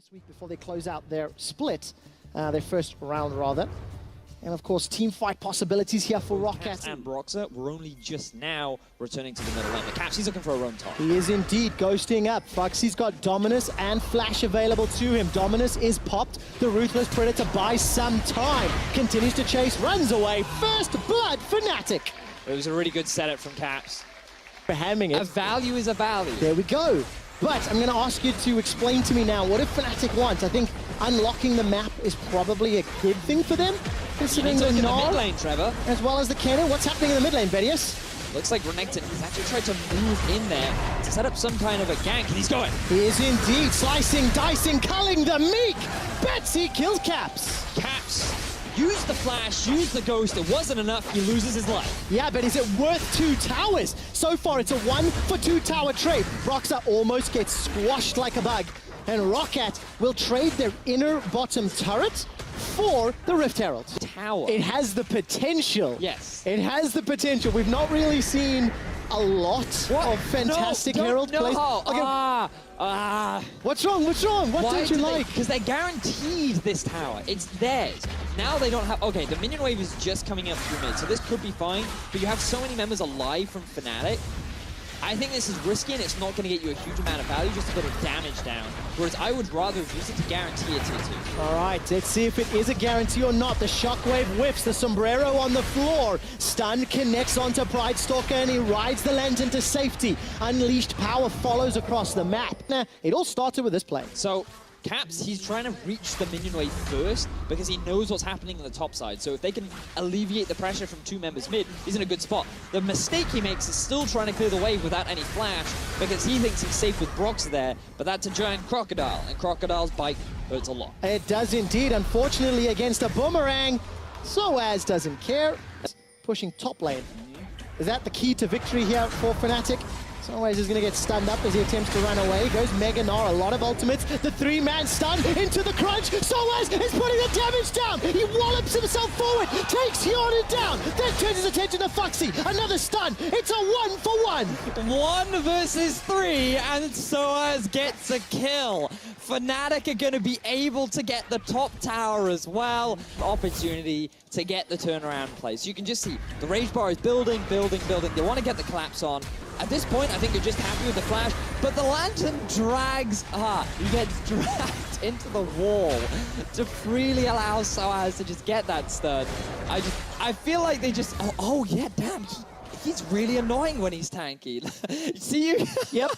this week before they close out their split, their first round rather. And of course, team fight possibilities here for ROCCAT. And ROCCAT were only just now returning to the middle lane. The Caps, he's looking for a roam top. He is indeed ghosting up. Foxy's got Dominus and Flash available to him. Dominus is popped. The Ruthless Predator buys some time. Continues to chase, runs away. First blood, Fnatic. It was a really good setup from Caps. For hamming it. A value is a value. There we go. But I'm going to ask you to explain to me now, what if Fnatic wants? I think unlocking the map is probably a good thing for them, considering the mid Gnar, lane, Trevor. as well as the cannon. What's happening in the mid lane, Vedius? Looks like Renekton, he's actually tried to move in there to set up some kind of a gank, and he's going. He is indeed slicing, dicing, culling the meek. Betsy kills Caps. Caps, use the flash, use the ghost. It wasn't enough, he loses his life. Yeah, but is it worth 2 towers? So far, it's a 1 for 2 tower trade. Broxah almost gets squashed like a bug. And ROCCAT will trade their inner bottom turret for the Rift Herald. Tower. It has the potential. Yes. It has the potential. We've not really seen a lot of fantastic Herald plays. Okay. What's wrong? What's wrong? What don't you like? Because they're guaranteed this tower. It's theirs. Now they don't have... Okay, the minion wave is just coming up through mid, so this could be fine. But you have so many members alive from Fnatic. I think this is risky, and it's not going to get you a huge amount of value, just a bit of damage down. Whereas I would rather use it to guarantee a tier 2. All right, let's see if it is a guarantee or not. The shockwave whips the sombrero on the floor. Stun connects onto Pride Stalker, and he rides the lantern to safety. Unleashed power follows across the map. Nah, it all started with this play. So, Caps, he's trying to reach the minion wave first because he knows what's happening on the top side. So if they can alleviate the pressure from 2 members mid, he's in a good spot. The mistake he makes is still trying to clear the wave without any flash because he thinks he's safe with Broxah there, but that's a giant crocodile, and crocodile's bite hurts a lot. It does indeed. Unfortunately, against a boomerang, Soaz doesn't care. Pushing top lane. Is that the key to victory here for Fnatic? Soaz is going to get stunned up as he attempts to run away. Goes Mega Gnar, a lot of ultimates. The 3-man stun into the crunch. Soaz is putting the damage down. He wallops himself forward, takes Yona down, then turns his attention to Foxy. Another stun. It's a 1 for 1. 1 versus 3, and Soaz gets a kill. Fnatic are going to be able to get the top tower as well. Opportunity to get the turnaround play. So you can just see the rage bar is building, building, building. They want to get the collapse on. At this point, I think they're just happy with the flash, but the lantern drags, he gets dragged into the wall to freely allow Soaz to just get that stun. I feel like they just, oh yeah, damn, he's really annoying when he's tanky. See you? Yep.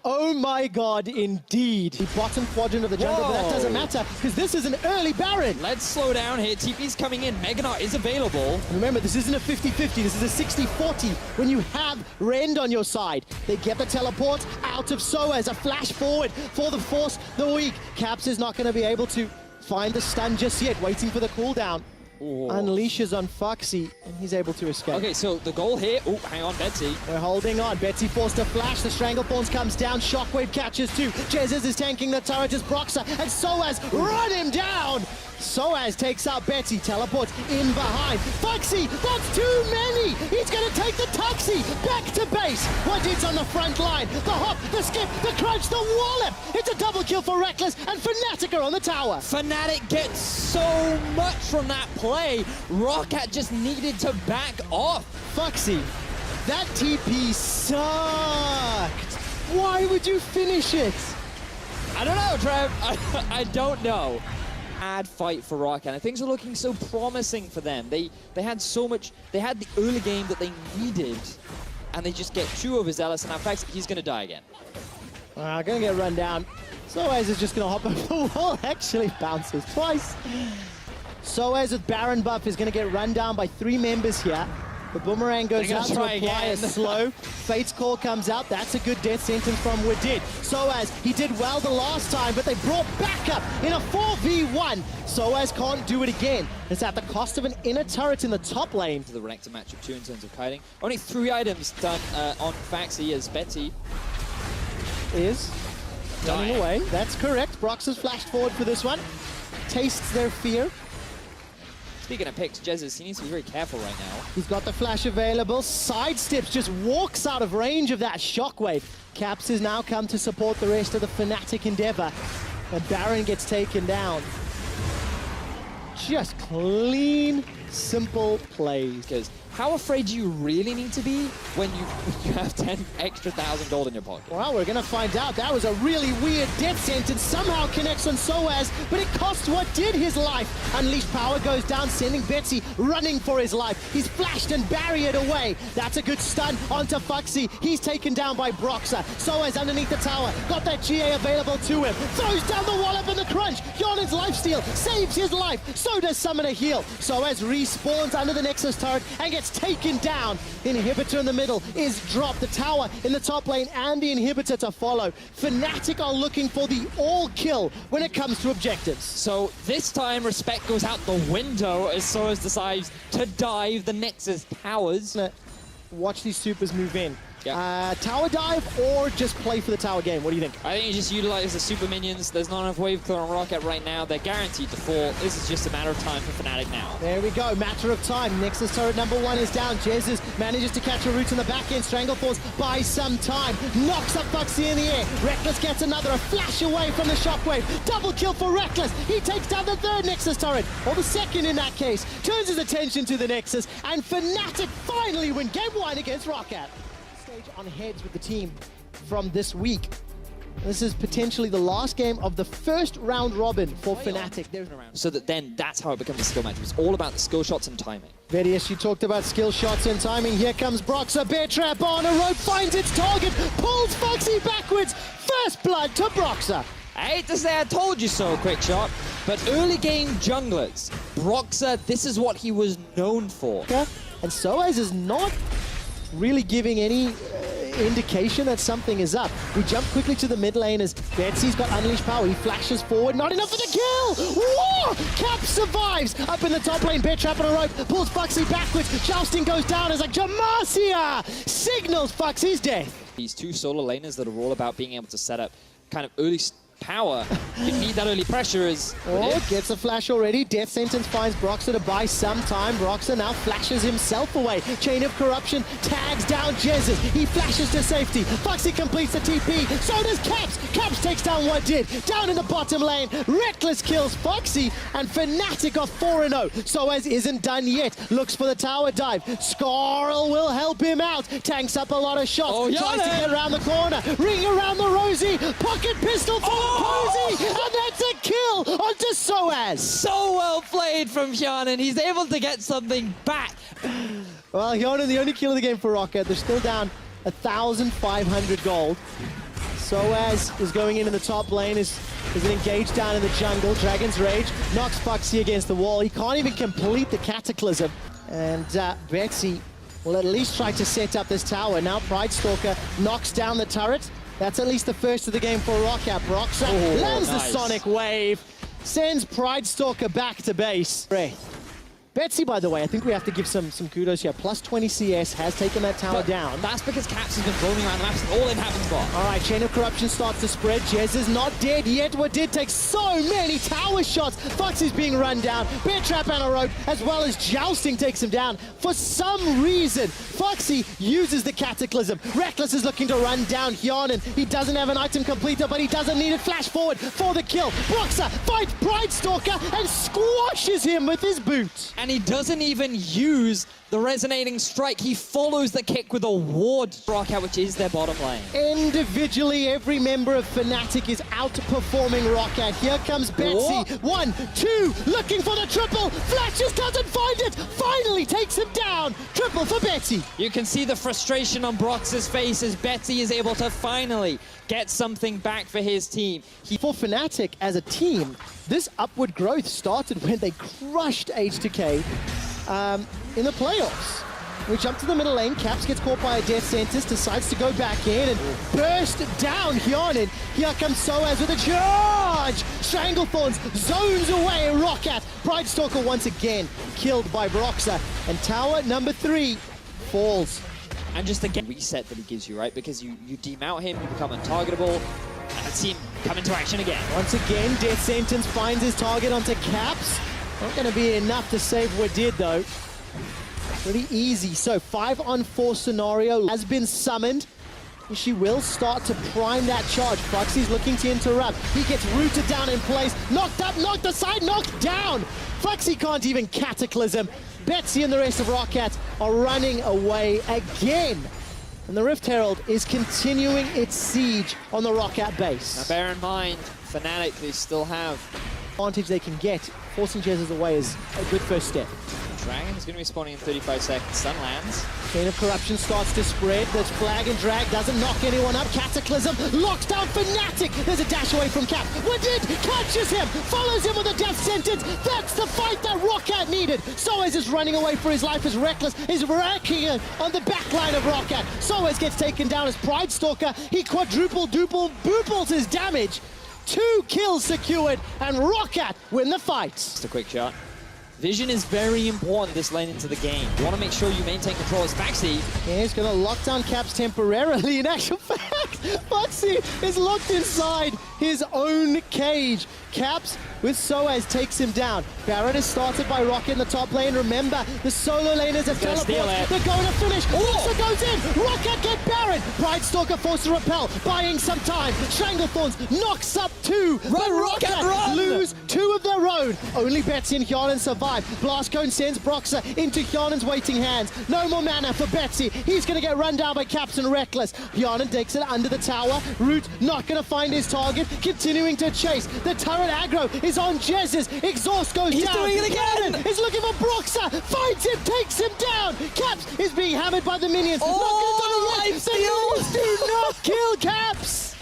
Oh my god, indeed. The bottom quadrant of the jungle, but that doesn't matter, because this is an early Baron. Let's slow down here. TP's coming in. Mega Gnar is available. Remember, this isn't a 50-50, this is a 60-40 when you have Rend on your side. They get the teleport out of Soaz, a flash forward for the Force the Weak. Caps is not going to be able to find the stun just yet, waiting for the cooldown. Ooh. Unleashes on Foxy, and he's able to escape. Okay, so the goal here, hang on, Betsy. They're holding on. Betsy forced to flash. The Stranglethorns comes down. Shockwave catches too. Jesus is tanking the turret as Broxah, and Soaz run him down. Soaz takes out Betsy, teleports in behind. Foxy, that's too many. He's going to take the Tuxie back to base. What is on the front line? The hop, the skip, the crunch, the wallop. It's a double kill for Reckless, and Fnatic are on the tower. Fnatic gets so much from that play. ROCCAT just needed to back off. Foxy, that TP sucked. Why would you finish it? I don't know, Trev. I don't know. Bad fight for ROCCAT, and things are looking so promising for them. They had so much. They had the early game that they needed, and they just get too overzealous. And in fact, he's going to die again. Going to get run down. Soaz is just going to hop over the wall. Actually bounces twice. Soaz with Baron buff is going to get run down by 3 members here. The boomerang goes out to apply a slow. Fate's Call comes out. That's a good death sentence from Wadid. Soaz, he did well the last time, but they brought back up in a 4v1. Soaz can't do it again. It's at the cost of an inner turret in the top lane. To the Renekton matchup too in terms of kiting. Only 3 items done on Foxy as Betsy is running away. That's correct. Brox has flashed forward for this one. Tastes their fear. Speaking of picks, Jesus, he needs to be very careful right now. He's got the flash available, sidesteps, just walks out of range of that shockwave. Caps has now come to support the rest of the Fnatic endeavor. And Baron gets taken down. Just clean, simple plays. Because how afraid do you really need to be when you have 10 extra thousand gold in your pocket? Well, we're going to find out. That was a really weird death sentence. Somehow connects on Soaz, but it costs what did his life. Unleashed power goes down, sending Betsy running for his life. He's flashed and barriered away. That's a good stun onto Foxy. He's taken down by Broxah. Soaz underneath the tower. Got that GA available to him. Throws down the wall up in the crunch. Yonan's lifesteal saves his life. So does Summoner heal. Soaz respawns under the Nexus turret and gets taken down. Inhibitor in the middle is dropped. The tower in the top lane and the inhibitor to follow. Fnatic are looking for the all kill when it comes to objectives. So this time respect goes out the window as Soaz decides to dive the Nexus towers. Watch these supers move in. Yeah. Tower dive or just play for the tower game? What do you think? I think you just utilize the super minions. There's not enough wave clear on ROCCAT right now. They're guaranteed to fall. This is just a matter of time for Fnatic now. There we go. Matter of time. Nexus turret number 1 is down. Jesus manages to catch a root in the back end. Stranglethorns buy some time. Knocks up Foxy in the air. Reckless gets another. A flash away from the shockwave. Double kill for Reckless. He takes down the 3rd Nexus turret. Or the 2nd in that case. Turns his attention to the Nexus. And Fnatic finally win game 1 against ROCCAT. On heads with the team from this week. This is potentially the last game of the first round robin for Fnatic. So that's how it becomes a skill match. It's all about the skill shots and timing. Vedius, you talked about skill shots and timing. Here comes Broxah. Bear trap on a rope, finds its target, pulls Foxy backwards. First blood to Broxah. I hate to say I told you so, quick shot, but early game junglers, Broxah, this is what he was known for. And Soaz is not really giving any indication that something is up. We jump quickly to the mid lane as Betsy's got unleashed power. He flashes forward, not enough for the kill! Whoa! Cap survives up in the top lane. Bear trap on a rope, pulls Foxy backwards. Jousting goes down as like Jamarcia signals Foxy's death. These two solo laners that are all about being able to set up kind of early power. You need that early pressure as... Oh, gets a flash already. Death sentence finds Broxah to buy some time. Broxah now flashes himself away. Chain of corruption tags down Jesus. He flashes to safety. Foxy completes the TP. So does Caps. Caps takes down what did. Down in the bottom lane. Reckless kills Foxy. And Fnatic are 4-0. Soaz isn't done yet. Looks for the tower dive. Scarl will help him out. Tanks up a lot of shots. Oh, tries to get around the corner. Ring around the Rosie. Pocket pistol for Posey, and that's a kill onto Soaz. So well played from Hyanan. He's able to get something back. Well, Hyanan, the only kill of the game for ROCCAT. They're still down 1,500 gold. Soaz is going in the top lane. Is engaged down in the jungle. Dragon's Rage knocks Foxy against the wall. He can't even complete the Cataclysm. And Betsy will at least try to set up this tower. Now Pridestalker knocks down the turret. That's at least the first of the game for ROCCAT. Broxah lands the Sonic Wave, sends Pridestalker back to base. Betsy, by the way, I think we have to give some kudos here. Plus 20 CS has taken that tower down. That's because Caps has been roaming around the maps and all in happens spot. All right, Chain of Corruption starts to spread. Jez is not dead yet. What did take so many tower shots. Foxy's being run down. Bear trap and a rope, as well as Jousting takes him down. For some reason, Foxy uses the Cataclysm. Reckless is looking to run down Hyanan. He doesn't have an item completer, but he doesn't need it. Flash forward for the kill. Broxah fights Pridestalker and squashes him with his boot. And he doesn't even use the resonating strike. He follows the kick with a ward. ROCCAT, which is their bottom lane. Individually, every member of Fnatic is outperforming ROCCAT. Here comes Betsy. 1, 2, looking for the triple. Flashes, doesn't find it. Finally takes him down. Triple for Betsy. You can see the frustration on Brox's face as Betsy is able to finally get something back for his team. For Fnatic as a team, this upward growth started when they crushed H2K in the playoffs. We jump to the middle lane. Caps gets caught by a death sentence, decides to go back in and burst down Hyanan. Here comes Soaz with a charge. Stranglethorns zones away ROCCAT. Pridestalker once again killed by Broxah. And tower number 3 falls. And just again, reset that he gives you, right? Because you demount him, you become untargetable. And let's see him come into action again. Once again, death sentence finds his target onto Caps. Not going to be enough to save what did though. Pretty easy. So 5-on-4 scenario has been summoned. She will start to prime that charge. Foxy's looking to interrupt. He gets rooted down in place. Knocked up, knocked aside, knocked down. Foxy can't even cataclysm. Betsy and the rest of ROCCAT are running away again. And the Rift Herald is continuing its siege on the ROCCAT base. Now bear in mind, Fnatic, they still have advantage they can get. Forcing Jesus away is a good first step. Dragon's going to be spawning in 35 seconds. Stun lands. Chain of Corruption starts to spread. There's flag and drag, doesn't knock anyone up. Cataclysm locks down Fnatic. There's a dash away from Cap. Wadid catches him, follows him with a death sentence. That's the fight that ROCCAT needed. Soaz is running away for his life as Reckless is wrecking it on the back line of ROCCAT. Soaz gets taken down as Pride Stalker. He booples his damage. 2 kills secured, and ROCCAT win the fight. Just a quick shot. Vision is very important this lane into the game. You want to make sure you maintain control as Foxy. Yeah, he's going to lock down Caps temporarily. In actual fact, Foxy is locked inside his own cage. Caps with Soaz takes him down. Baron is started by ROCCAT in the top lane. Remember, the solo laners are teleported. They're going to finish. Roxa goes in. ROCCAT get Baron. Pride Stalker forced to repel, buying some time. Stranglethorns knocks up 2. But ROCCAT lose 2 of their own. Only Betsy and Hyanan survive. Blast Cone sends Broxer into Hyanan's waiting hands. No more mana for Betsy. He's going to get run down by Caps and Reckless. Hyanan takes it under the tower. Root not going to find his target. Continuing to chase. The turret aggro is on Jez's. Exhaust goes down. He's doing it again. Hyanan is looking for Broxer. Finds him, takes him down. Caps is being hammered by the minions. Oh, not going to do it. The minions do not kill Caps.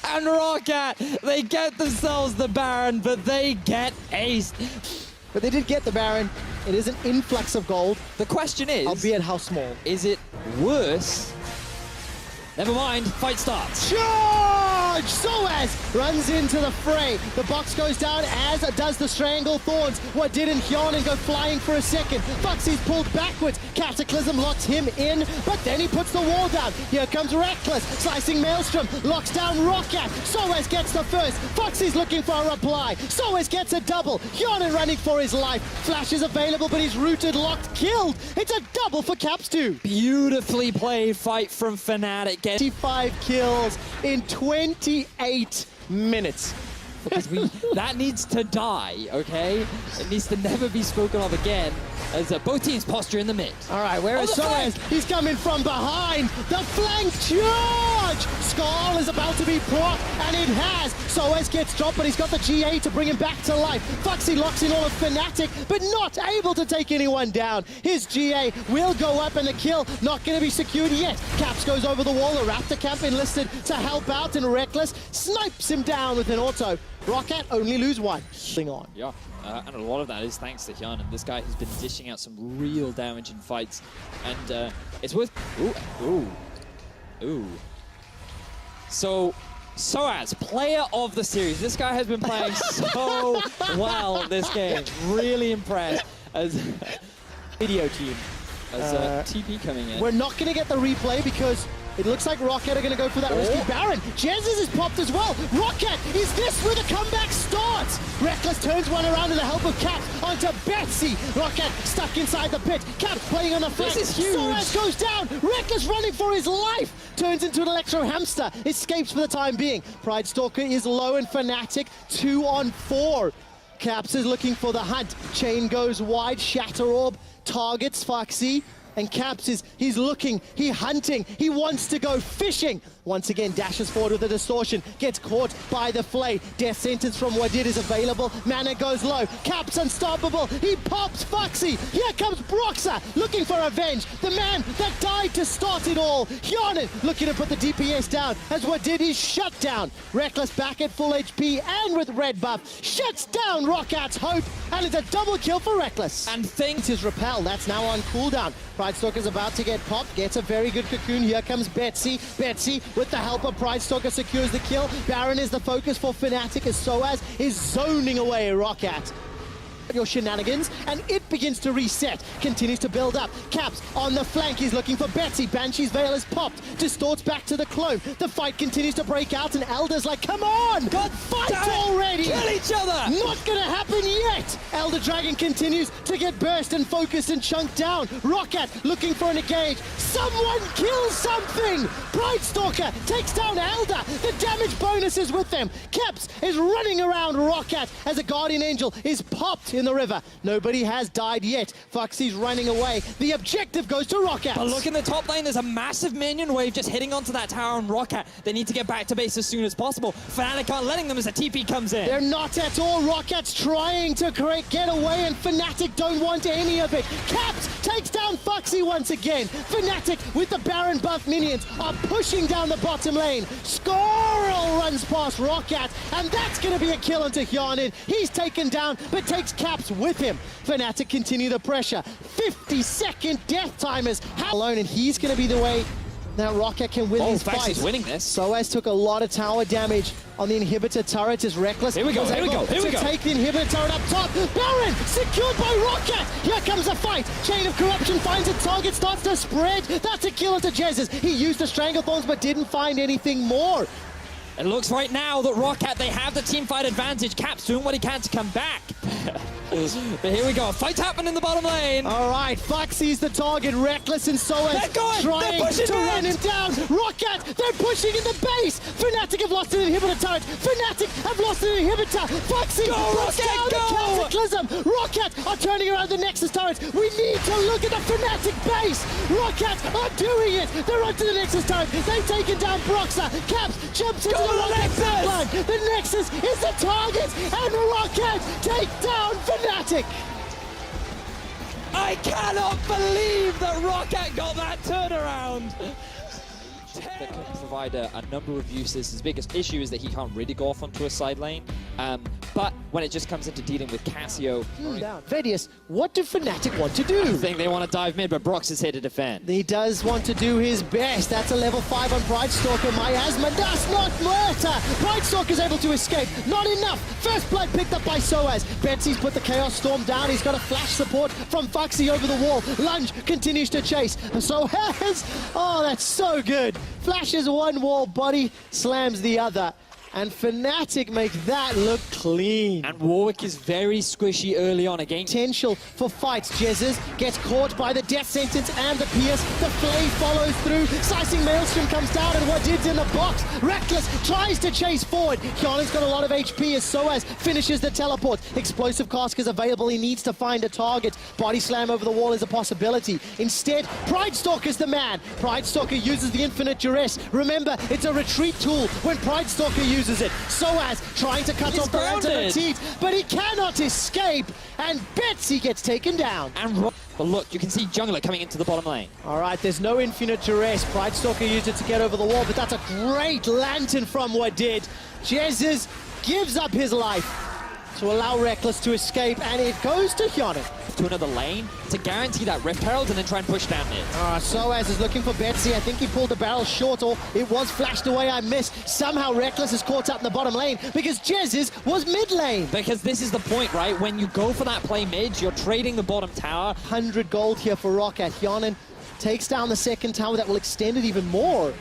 And ROCCAT, they get themselves the Baron, but they get aced. But they did get the Baron. It is an influx of gold. The question is, albeit how small. Is it worse? Never mind, fight starts. Charge! Soaz runs into the fray. The box goes down, as does the Stranglethorns. What didn't Hyanan go flying for a second? Foxy's pulled backwards. Cataclysm locks him in, but then he puts the wall down. Here comes Reckless. Slicing Maelstrom locks down ROCCAT. Soaz gets the first. Foxy's looking for a reply. Soaz gets a double. Hyanan running for his life. Flash is available, but he's rooted, locked, killed. It's a double for Caps 2. Beautifully played fight from Fnatic. 25 kills in 28 minutes. Because that needs to die, okay? It needs to never be spoken of again, as both teams posture in the mid. All right, where is Soaz? He's coming from behind. The flank charge! Skull is about to be proc, and it has. Soaz gets dropped, but he's got the GA to bring him back to life. Foxy locks in all of Fnatic, but not able to take anyone down. His GA will go up, and the kill not going to be secured yet. Caps goes over the wall. The Raptor Camp enlisted to help out, and Reckless snipes him down with an auto. ROCCAT only lose 1. Hang on. Yeah, and a lot of that is thanks to Hyanan. This guy has been dishing out some real damage in fights, and it's worth... Ooh. So, Soaz, player of the series. This guy has been playing so well this game. Really impressed as Video team. As TP coming in. We're not going to get the replay because it looks like ROCCAT are going to go for that risky Baron. Jesus is popped as well. ROCCAT, is this where the comeback starts? Reckless turns one around with the help of Caps onto Betsy. ROCCAT stuck inside the pit. Caps playing on the flank. This is huge. Soaz goes down. Reckless running for his life. Turns into an electro hamster. Escapes for the time being. Pride Stalker is low and Fnatic 2 on 4. Caps is looking for the hunt. Chain goes wide. Shatter Orb targets Foxy. And Caps he's looking, he's hunting, he wants to go fishing. Once again, dashes forward with a distortion, gets caught by the flay. Death sentence from Wadid is available. Mana goes low. Caps unstoppable. He pops Foxy. Here comes Broxer looking for revenge. The man that died to start it all. Hyanan looking to put the DPS down as Wadid is shut down. Reckless back at full HP and with red buff. Shuts down ROCCAT's hope, and it's a double kill for Reckless. And thinks his repel, that's now on cooldown. Pride Stalker's about to get popped, gets a very good cocoon. Here comes Betsy. Betsy, with the help of Pride Stalker, secures the kill. Baron is the focus for Fnatic as Soaz is zoning away ROCCAT. Your shenanigans, and it begins to reset. Continues to build up. Caps on the flank. He's looking for Betsy. Banshee's veil is popped. Distorts back to the clone. The fight continues to break out, and Elder's like, come on! God, fight already! Kill each other! Not gonna happen yet! threat. Elder Dragon continues to get burst and focused and chunked down. ROCCAT looking for an engage. Someone kill something! Pridestalker takes down Elder. The damage bonus is with them. Caps is running around ROCCAT as a Guardian Angel is popped in the river. Nobody has died yet. Foxy's running away. The objective goes to ROCCAT. But look in the top lane, there's a massive minion wave just hitting onto that tower on ROCCAT. They need to get back to base as soon as possible. Fnatic aren't letting them as a TP comes in. They're not at all. ROCCAT's trying to get away, and Fnatic don't want any of it. Caps takes down Foxy once again. Fnatic with the Baron buff minions are pushing down the bottom lane. Squirrel runs past ROCCAT, and that's going to be a kill onto Hyanin. He's taken down, but takes Caps with him. Fnatic continue the pressure. 50-second death timers. Alone, and he's going to be the way that ROCCAT can win these fights. He's winning this. Soaz took a lot of tower damage on the inhibitor turret. Is Reckless. Here we go, here we go. Take the inhibitor turret up top. Baron secured by ROCCAT. Here comes a fight. Chain of Corruption finds a target, starts to spread. That's a kill into Jesus. He used the Stranglethorns but didn't find anything more. It looks right now that ROCCAT, they have the teamfight advantage. Caps doing what he can to come back. But here we go. A fight happened in the bottom lane. All right, Foxy's the target. Reckless and Soaz trying to run him down. ROCCAT, they're pushing in the base. Fnatic have lost an inhibitor turret. Fnatic have lost an inhibitor. Foxy puts down the Cataclysm. ROCCAT are turning around the Nexus turrets. We need to look at the Fnatic base. ROCCAT are doing it. They're onto the Nexus turret. They've taken down Broxah. Caps jumps into the ROCCAT line. The Nexus is the target, and ROCCAT take down Fnatic. I cannot believe that ROCCAT got that turnaround. That can provide a number of uses. His biggest issue is that he can't really go off onto a side lane. But when it just comes into dealing with Cassio... Vedius, what do Fnatic want to do? I think they want to dive mid, but Brox is here to defend. He does want to do his best. That's a level 5 on Pridestalker. Miasma does not murder. Pridestalker's able to escape. Not enough. First blood picked up by Soaz. Betsy's put the Chaos Storm down. He's got a flash support from Foxy over the wall. Lunge continues to chase. Soaz, oh, that's so good. Flashes one wall, body slams the other. And Fnatic make that look clean. And Warwick is very squishy early on again. Potential for fights. Jesus gets caught by the death sentence and the pierce. The flay follows through. Slicing Maelstrom comes down, and Wadid's in the box. Reckless tries to chase forward. Hyanin's got a lot of HP as Soaz finishes the teleport. Explosive cask is available. He needs to find a target. Body slam over the wall is a possibility. Instead, Pridestalker's the man. Pridestalker uses the infinite duress. Remember, it's a retreat tool when Pridestalker uses it. Soaz trying to cut off the anti-teeth, but he cannot escape, and Betsy gets taken down. But look, you can see Jungler coming into the bottom lane. All right, there's no infinite duress. Pridestalker used it to get over the wall, but that's a great lantern from Wadid. Jesus gives up his life to allow Reckless to escape, and it goes to Hyanin. To another lane to guarantee that Rift Herald and then try and push down mid. Soaz is looking for Betsy. I think he pulled the barrel short, or it was flashed away. I missed. Somehow Reckless is caught up in the bottom lane because Jesus was mid lane. Because this is the point, right? When you go for that play mid, you're trading the bottom tower. 100 gold here for ROCCAT. Hyanin takes down the second tower. That will extend it even more.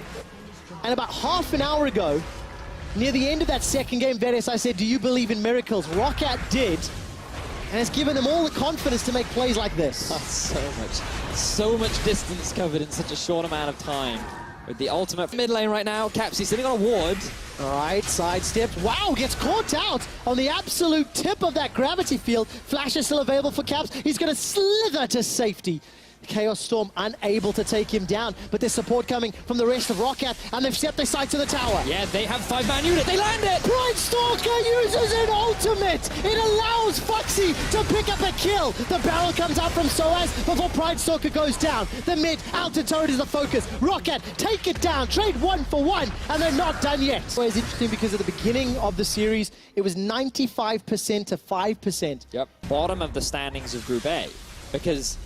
And about half an hour ago, near the end of that second game, Vedes, I said, do you believe in miracles? ROCCAT did. And it's given them all the confidence to make plays like this. So much distance covered in such a short amount of time. With the ultimate mid lane right now, Capsy sitting on a ward. All right, sidestepped. Wow, gets caught out on the absolute tip of that gravity field. Flash is still available for Caps. He's going to slither to safety. Chaos Storm unable to take him down, but there's support coming from the rest of ROCCAT, and they've set their sights to the tower. Yeah, they have 5-man unit. They land it! Pridestalker uses an ultimate. It allows Foxy to pick up a kill. The barrel comes out from Soaz before Pridestalker goes down. The mid outer turret is the focus. ROCCAT take it down, trade 1 for 1, and they're not done yet. So it's interesting because at the beginning of the series, it was 95% to 5%. Yep, bottom of the standings of Group A, because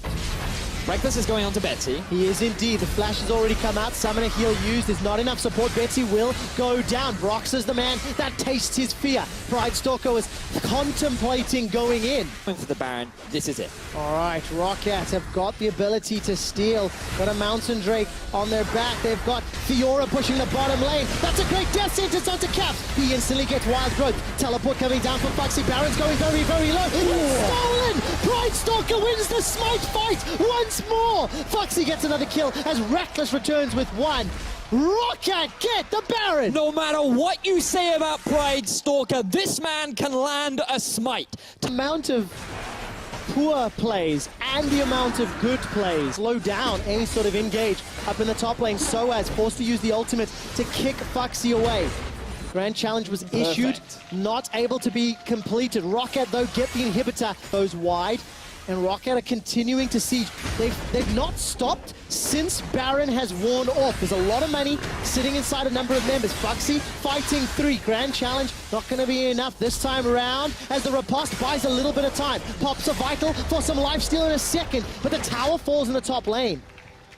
Reckless is going on to Betsy. He is indeed. The flash has already come out. Summoner heal used. There's not enough support. Betsy will go down. Brox is the man that tastes his fear. Pride Stalker was contemplating going in. Going for the Baron. This is it. All right, ROCCAT have got the ability to steal. Got a Mountain Drake on their back. They've got Fiora pushing the bottom lane. That's a great death sentence onto Caps. He instantly gets Wild Growth. Teleport coming down from Foxy. Baron's going very, very low. Stolen! Pride Stalker wins the smite fight once more. Foxy gets another kill as Reckless returns with one. ROCCAT get the Baron! No matter what you say about Pride Stalker, this man can land a smite. The amount of poor plays and the amount of good plays slow down any sort of engage up in the top lane. Soaz forced to use the ultimate to kick Foxy away. Grand challenge was issued, not able to be completed. ROCCAT though get the inhibitor, goes wide, and ROCCAT are continuing to siege. They've not stopped since Baron has worn off. There's a lot of money sitting inside a number of members. Foxy fighting 3. Grand challenge not going to be enough this time around as the riposte buys a little bit of time. Pops a vital for some lifesteal in a second, but the tower falls in the top lane.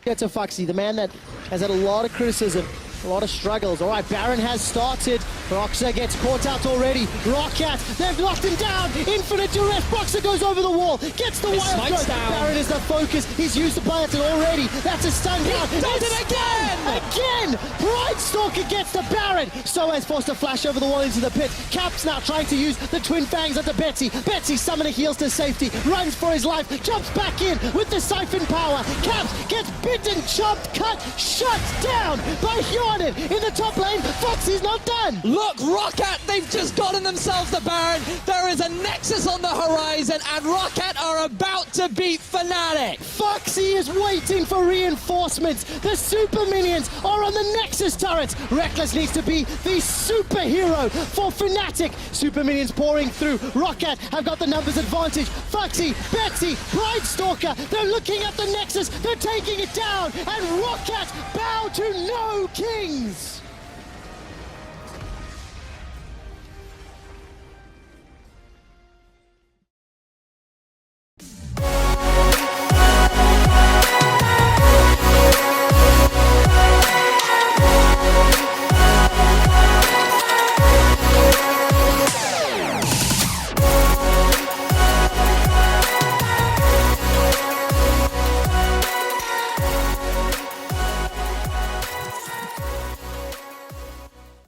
Get to Foxy, the man that has had a lot of criticism, a lot of struggles. All right, Baron has started. Boxer gets caught out already. ROCCAT, they've locked him down. Infinite duress. Boxer goes over the wall. Gets the wild growth. Baron is the focus. He's used the planted already. That's a stun down. He does it again! Again! Pride Stalker gets the Baron. Soaz forced to flash over the wall into the pit. Caps now trying to use the twin fangs onto Betsy. Betsy summoner heals to safety. Runs for his life. Jumps back in with the siphon power. Caps gets bitten, chopped, cut, shut down by Hyon. In the top lane, Foxy's not done. Look, ROCCAT, they've just gotten themselves the Baron. There is a Nexus on the horizon, and ROCCAT are about to beat Fnatic. Foxy is waiting for reinforcements. The super minions are on the Nexus turrets. Reckless needs to be the superhero for Fnatic. Super minions pouring through. ROCCAT have got the numbers advantage. Foxy, Betsy, Pride Stalker, they're looking at the Nexus. They're taking it down, and ROCCAT bow to no kings.